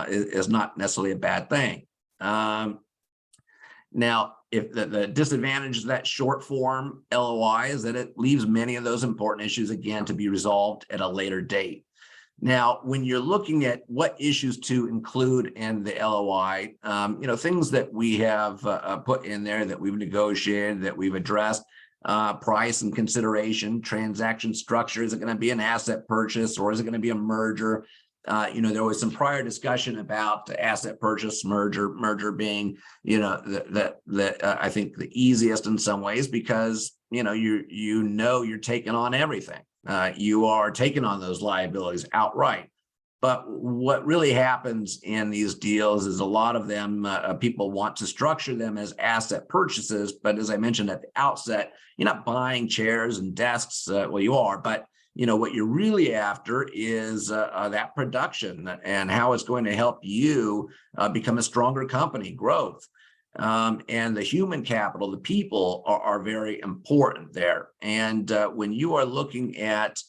is not necessarily a bad thing. Now, if the disadvantage of that short form LOI is that it leaves many of those important issues, again, to be resolved at a later date. Now, when you're looking at what issues to include in the LOI, things that we have put in there that we've negotiated, that we've addressed, price and consideration, transaction structure. Is it going to be an asset purchase, or is it going to be a merger? There was some prior discussion about the asset purchase, merger being, I think the easiest in some ways, because, you're taking on everything. You are taking on those liabilities outright. But what really happens in these deals is a lot of them, people want to structure them as asset purchases. But as I mentioned at the outset, you're not buying chairs and desks. Well, you are, but what you're really after is that production and how it's going to help you become a stronger company, growth. And the human capital, the people are very important there. And when you are looking at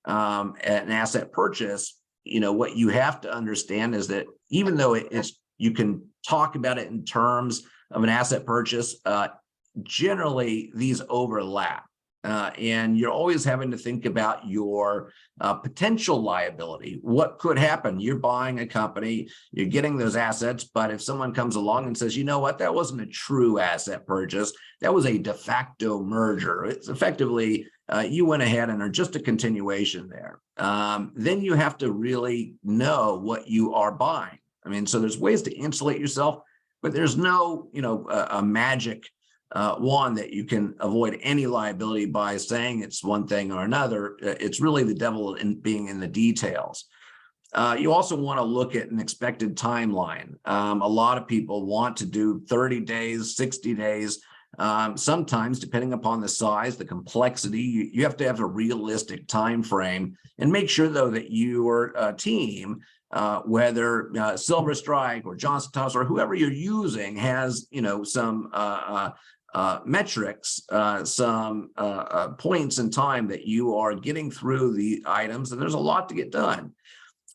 an asset purchase, what you have to understand is that even though you can talk about it in terms of an asset purchase, generally these overlap. And you're always having to think about your potential liability. What could happen? You're buying a company, you're getting those assets, but if someone comes along and says, you know what, that wasn't a true asset purchase, that was a de facto merger. It's effectively, you went ahead and are just a continuation there. Then you have to really know what you are buying. I mean, so there's ways to insulate yourself, but there's no, a magic one that you can avoid any liability by saying it's one thing or another. It's really the devil in being in the details. You also want to look at an expected timeline. A lot of people want to do 30 days, 60 days. Sometimes, depending upon the size, the complexity, you have to have a realistic time frame, and make sure, though, that your team, whether Silver Strike or Johnson Thomas or whoever you're using, has some metrics, some points in time that you are getting through the items, and there's a lot to get done.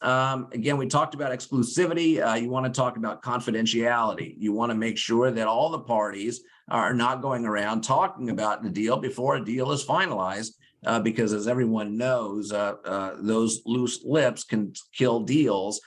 Again, we talked about exclusivity. You want to talk about confidentiality. You want to make sure that all the parties are not going around talking about the deal before a deal is finalized, because as everyone knows, those loose lips can kill deals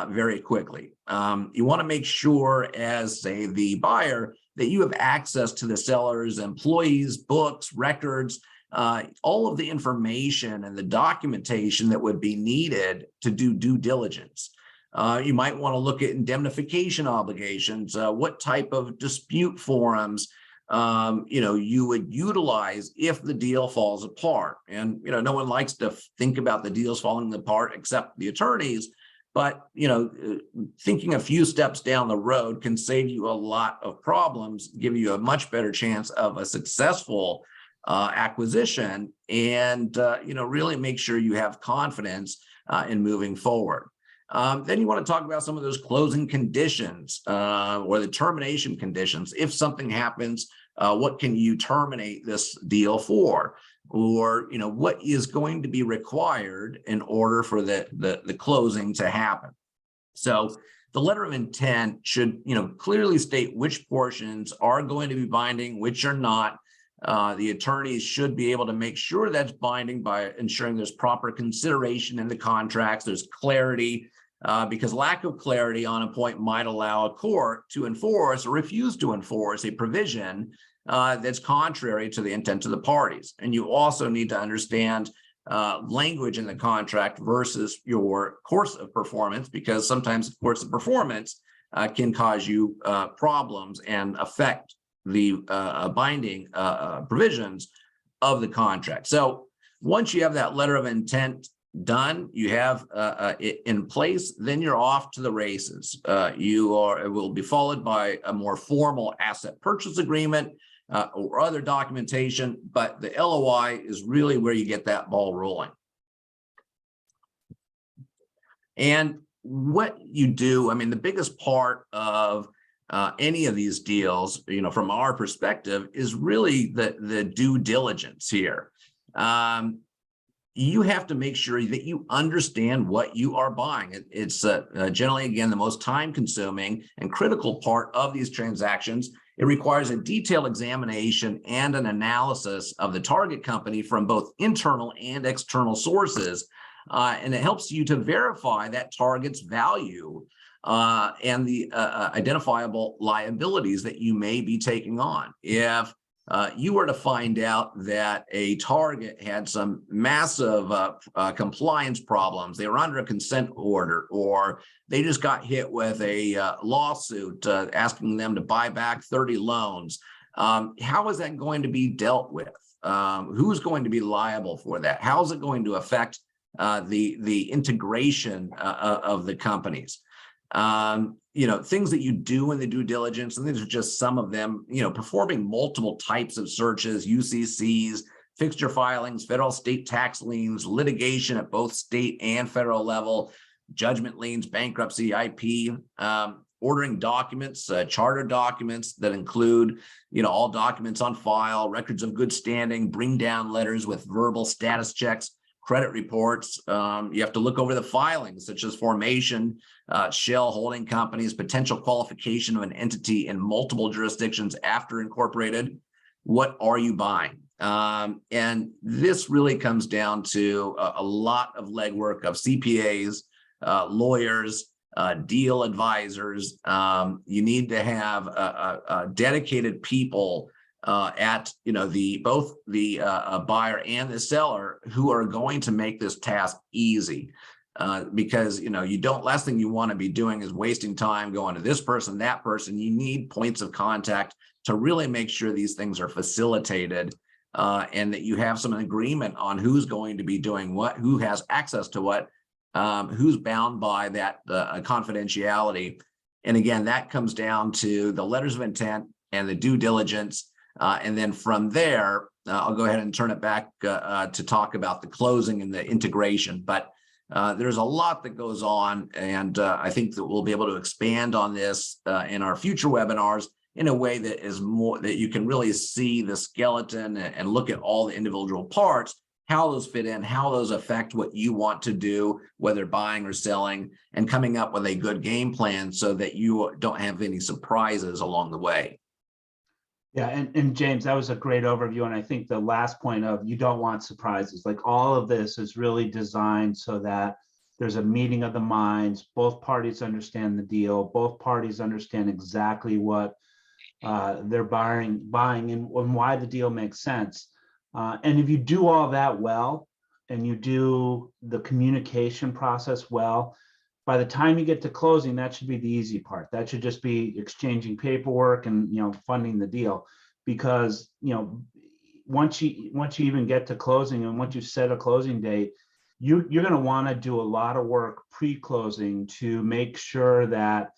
very quickly. You want to make sure, as say the buyer, that you have access to the seller's employees, books, records, all of the information and the documentation that would be needed to do due diligence. You might want to look at indemnification obligations, what type of dispute forums you would utilize if the deal falls apart. And no one likes to think about the deals falling apart except the attorneys. But, thinking a few steps down the road can save you a lot of problems, give you a much better chance of a successful acquisition, and, really make sure you have confidence in moving forward. Then you want to talk about some of those closing conditions or the termination conditions. If something happens, what can you terminate this deal for? Or, what is going to be required in order for the closing to happen? So the letter of intent should, clearly state which portions are going to be binding, which are not. The attorneys should be able to make sure that's binding by ensuring there's proper consideration in the contracts, there's clarity, because lack of clarity on a point might allow a court to enforce or refuse to enforce a provision that's contrary to the intent of the parties. And you also need to understand language in the contract versus your course of performance, because sometimes the course of performance can cause you problems and affect the binding provisions of the contract. So once you have that letter of intent done, you have it in place, then you're off to the races. It will be followed by a more formal asset purchase agreement or other documentation, but the LOI is really where you get that ball rolling. And what you do, the biggest part of any of these deals, from our perspective, is really the due diligence here. You have to make sure that you understand what you are buying. It's generally, again, the most time-consuming and critical part of these transactions. It requires a detailed examination and an analysis of the target company from both internal and external sources, and it helps you to verify that target's value and the identifiable liabilities that you may be taking on. If you were to find out that a target had some massive compliance problems, they were under a consent order, or they just got hit with a lawsuit asking them to buy back 30 loans, how is that going to be dealt with? Who's going to be liable for that? How is it going to affect the integration of the companies? Things that you do in the due diligence, and these are just some of them, performing multiple types of searches, UCCs, fixture filings, federal state tax liens, litigation at both state and federal level, judgment liens, bankruptcy, IP, ordering documents, charter documents that include, all documents on file, records of good standing, bring down letters with verbal status checks, credit reports. You have to look over the filings, such as formation, shell holding companies, potential qualification of an entity in multiple jurisdictions after incorporated. What are you buying? And this really comes down to a lot of legwork of CPAs, lawyers, deal advisors. You need to have dedicated people at both the buyer and the seller who are going to make this task easy, because last thing you want to be doing is wasting time going to this person, that person. You need points of contact to really make sure these things are facilitated, and that you have some agreement on who's going to be doing what, who has access to what, who's bound by that confidentiality. And again, that comes down to the letters of intent and the due diligence. And then from there, I'll go ahead and turn it back to talk about the closing and the integration. But there's a lot that goes on, and I think that we'll be able to expand on this in our future webinars in a way that is more that you can really see the skeleton and look at all the individual parts, how those fit in, how those affect what you want to do, whether buying or selling, and coming up with a good game plan so that you don't have any surprises along the way. Yeah, and James, that was a great overview. And I think the last point of you don't want surprises, like all of this is really designed so that there's a meeting of the minds. Both parties understand the deal. Both parties understand exactly what they're buying and why the deal makes sense. And if you do all that well, and you do the communication process well, by the time you get to closing, that should be the easy part. That should just be exchanging paperwork and funding the deal. Because once you even get to closing, and once you set a closing date, you're going to want to do a lot of work pre-closing to make sure that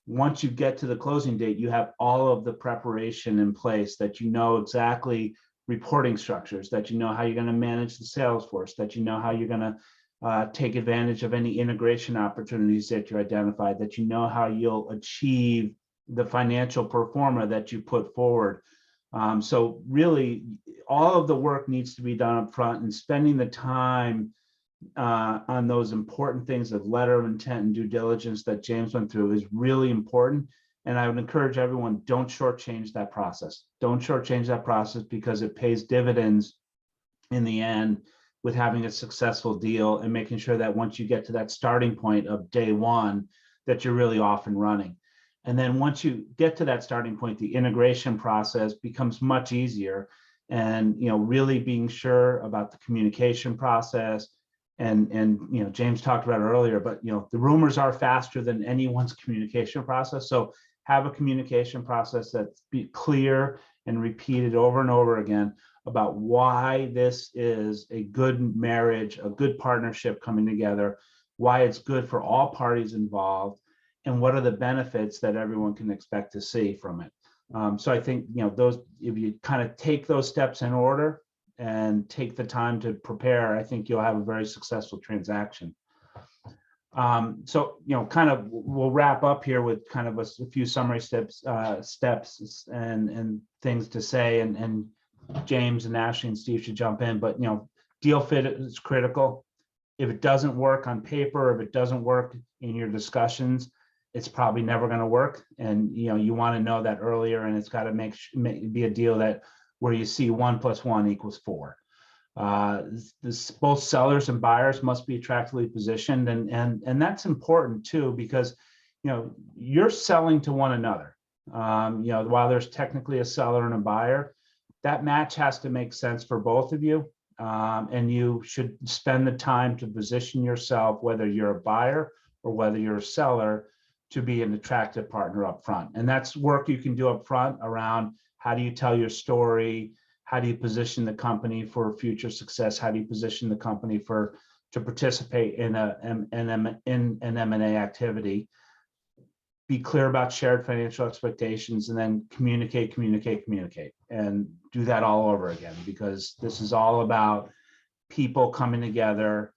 once you get to the closing date, you have all of the preparation in place, that you know exactly reporting structures, that you know how you're going to manage the sales force, that you know how you're going to take advantage of any integration opportunities that you identified, that you know how you'll achieve the financial pro-forma that you put forward. So really, all of the work needs to be done up front, and spending the time on those important things of letter of intent and due diligence that James went through is really important. And I would encourage everyone, don't shortchange that process. Don't shortchange that process, because it pays dividends in the end with having a successful deal and making sure that once you get to that starting point of day one, that you're really off and running. And then once you get to that starting point, the integration process becomes much easier. And, really being sure about the communication process. And James talked about it earlier, but the rumors are faster than anyone's communication process. So have a communication process that's be clear and repeated over and over again about why this is a good marriage, a good partnership coming together, why it's good for all parties involved, and what are the benefits that everyone can expect to see from it. So I think, those, if you kind of take those steps in order and take the time to prepare, I think you'll have a very successful transaction. So, kind of we'll wrap up here with kind of a few summary steps and things to say, and James and Ashley and Steve should jump in, but, deal fit is critical. If it doesn't work on paper, if it doesn't work in your discussions, it's probably never going to work. And, you want to know that earlier, and it's got to be a deal that where you see 1 + 1 = 4. Both sellers and buyers must be attractively positioned, and that's important too, because you're selling to one another. While there's technically a seller and a buyer, that match has to make sense for both of you, and you should spend the time to position yourself, whether you're a buyer or whether you're a seller, to be an attractive partner up front. And that's work you can do up front around how do you tell your story, how do you position the company for future success, how do you position the company to participate in an M&A activity. Be clear about shared financial expectations, and then communicate, and do that all over again, because this is all about people coming together,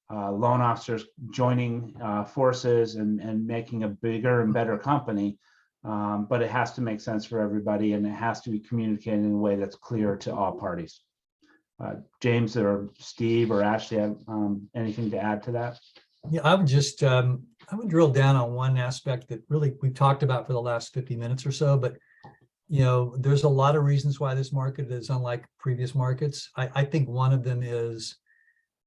loan officers joining forces and making a bigger and better company. But it has to make sense for everybody, and it has to be communicated in a way that's clear to all parties. James or Steve or Ashley, have anything to add to that? Yeah, I would just, I would drill down on one aspect that really we've talked about for the last 50 minutes or so, but there's a lot of reasons why this market is unlike previous markets. I think one of them is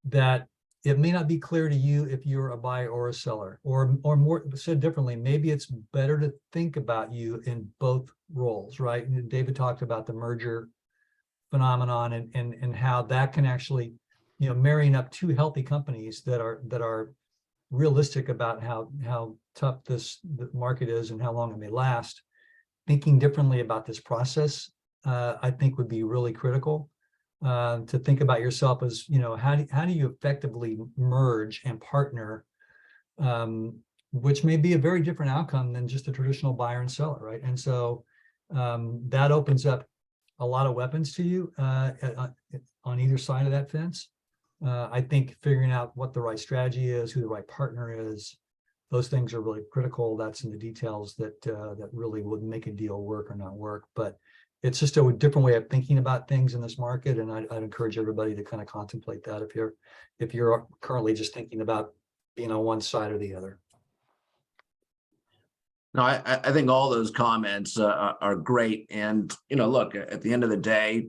that it may not be clear to you if you're a buyer or a seller, or more said differently, maybe it's better to think about you in both roles, right? And David talked about the merger phenomenon and how that can actually, marrying up two healthy companies that are realistic about how tough the market is and how long it may last. Thinking differently about this process, I think would be really critical. To think about yourself as, how do you effectively merge and partner, which may be a very different outcome than just a traditional buyer and seller, right? And so that opens up a lot of weapons to you on either side of that fence. I think figuring out what the right strategy is, who the right partner is, those things are really critical. That's in the details that really would make a deal work or not work. But it's just a different way of thinking about things in this market, and I'd encourage everybody to kind of contemplate that if you're currently just thinking about being on one side or the other. No, I think all those comments are great. And, look, at the end of the day,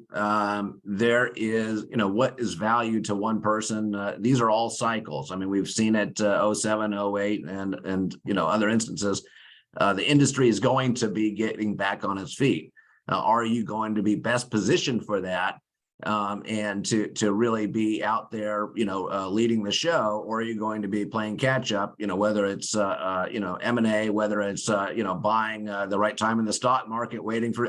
there is, what is value to one person. These are all cycles. I mean, we've seen it 07, 08, and other instances. The industry is going to be getting back on its feet. Are you going to be best positioned for that? And to really be out there, leading the show, or are you going to be playing catch up, whether it's, M&A, whether it's, buying the right time in the stock market, waiting for,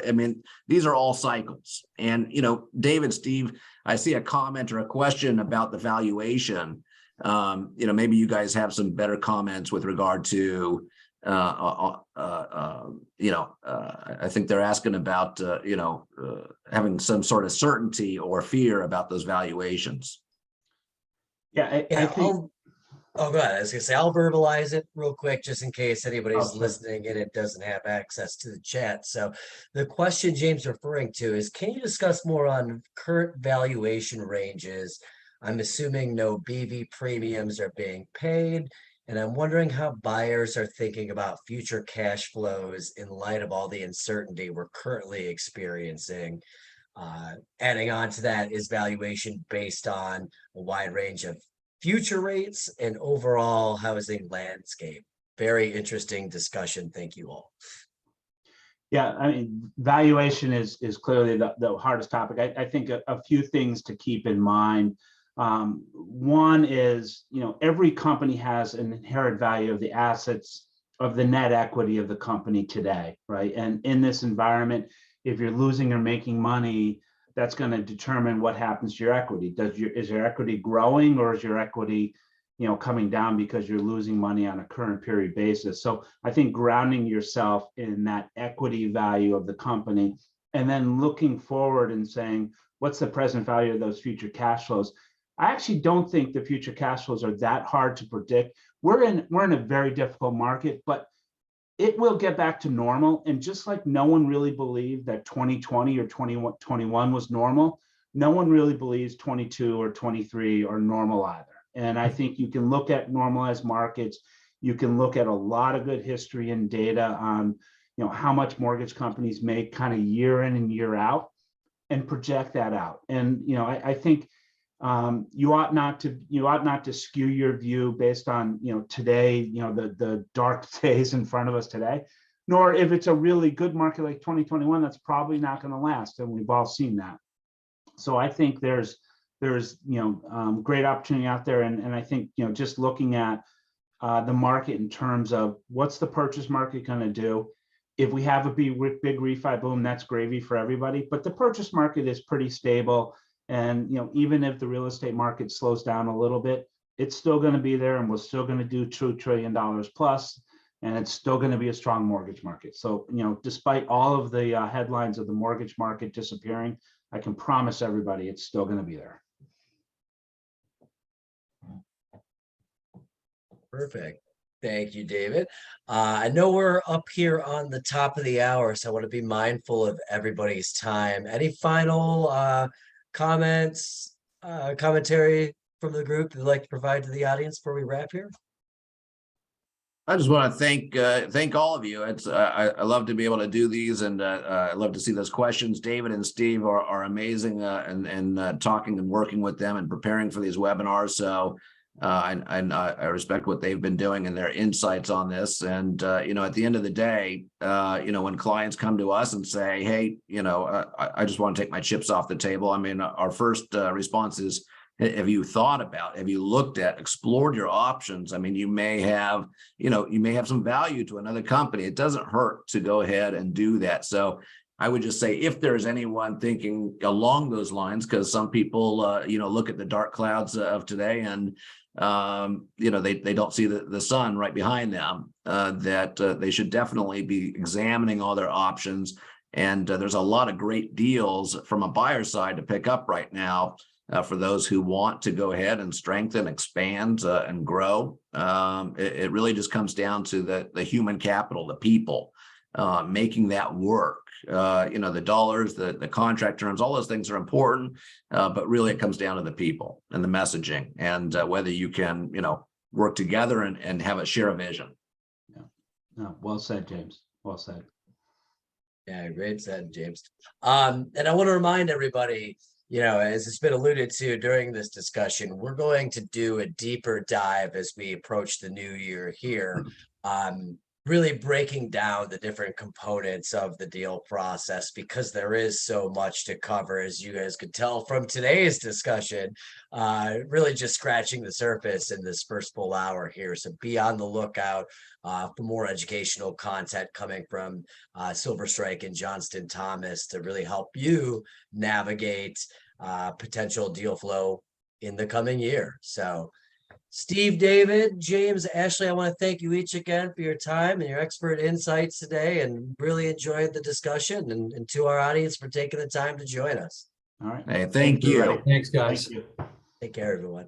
these are all cycles. And, David, Steve, I see a comment or a question about the valuation. Maybe you guys have some better comments with regard to, I think they're asking about, having some sort of certainty or fear about those valuations. Yeah, I Yeah, think, oh, go ahead. I was gonna say, I'll verbalize it real quick, just in case anybody's sure. listening and it doesn't have access to the chat. So the question James referring to is, can you discuss more on current valuation ranges? I'm assuming no BV premiums are being paid, and I'm wondering how buyers are thinking about future cash flows in light of all the uncertainty we're currently experiencing. Adding on to that, is valuation based on a wide range of future rates and overall housing landscape? Very interesting discussion. Thank you all. Yeah, I mean, valuation is clearly the hardest topic. I think a few things to keep in mind. One is, every company has an inherent value of the assets of the net equity of the company today, right? And in this environment, if you're losing or making money, that's going to determine what happens to your equity. Is your equity growing, or is your equity, coming down because you're losing money on a current period basis? So I think grounding yourself in that equity value of the company, and then looking forward and saying, what's the present value of those future cash flows? I actually don't think the future cash flows are that hard to predict. We're in a very difficult market, but it will get back to normal. And just like no one really believed that 2020 or 2021 was normal, no one really believes 22 or 23 are normal either. And I think you can look at normalized markets. You can look at a lot of good history and data on, how much mortgage companies make kind of year in and year out, and project that out. And, I think you ought not to skew your view based on, today, the dark days in front of us today, nor if it's a really good market like 2021, that's probably not going to last. And we've all seen that. So I think there's great opportunity out there. And I think, just looking at the market in terms of what's the purchase market going to do. If we have a big refi boom, that's gravy for everybody. But the purchase market is pretty stable. And even if the real estate market slows down a little bit, it's still going to be there, and we're still going to do $2 trillion plus, and it's still going to be a strong mortgage market. So, despite all of the headlines of the mortgage market disappearing, I can promise everybody it's still going to be there. Perfect. Thank you, David. I know we're up here on the top of the hour, so I want to be mindful of everybody's time. Any final comments, commentary from the group you'd like to provide to the audience before we wrap here? I just want to thank all of you. It's I love to be able to do these, and I love to see those questions. David and Steve are amazing, and talking and working with them and preparing for these webinars. So I respect what they've been doing and their insights on this. And at the end of the day, when clients come to us and say, "Hey, I just want to take my chips off the table," I mean, our first response is, have you looked at, explored your options? I mean, you may have some value to another company. It doesn't hurt to go ahead and do that. So I would just say, if there's anyone thinking along those lines, because some people, look at the dark clouds of today and, they don't see the sun right behind them, that they should definitely be examining all their options. And there's a lot of great deals from a buyer side to pick up right now. For those who want to go ahead and strengthen, expand, and grow. It really just comes down to the human capital, the people, making that work. The dollars, the contract terms, all those things are important, but really it comes down to the people and the messaging, and whether you can, work together and have a share a vision. Yeah. No, well said, James. Well said. Yeah, great said, James. And I want to remind everybody, as it's been alluded to during this discussion, we're going to do a deeper dive as we approach the new year here, really breaking down the different components of the deal process, because there is so much to cover, as you guys could tell from today's discussion, really just scratching the surface in this first full hour here. So be on the lookout for more educational content coming from Silver Strike and Johnston Thomas to really help you navigate potential deal flow in the coming year. So Steve, David, James, Ashley, I want to thank you each again for your time and your expert insights today, and really enjoyed the discussion, and to our audience for taking the time to join us. All right. Hey, thank you, you. everybody. Thanks, guys. Thank you. Take care, everyone.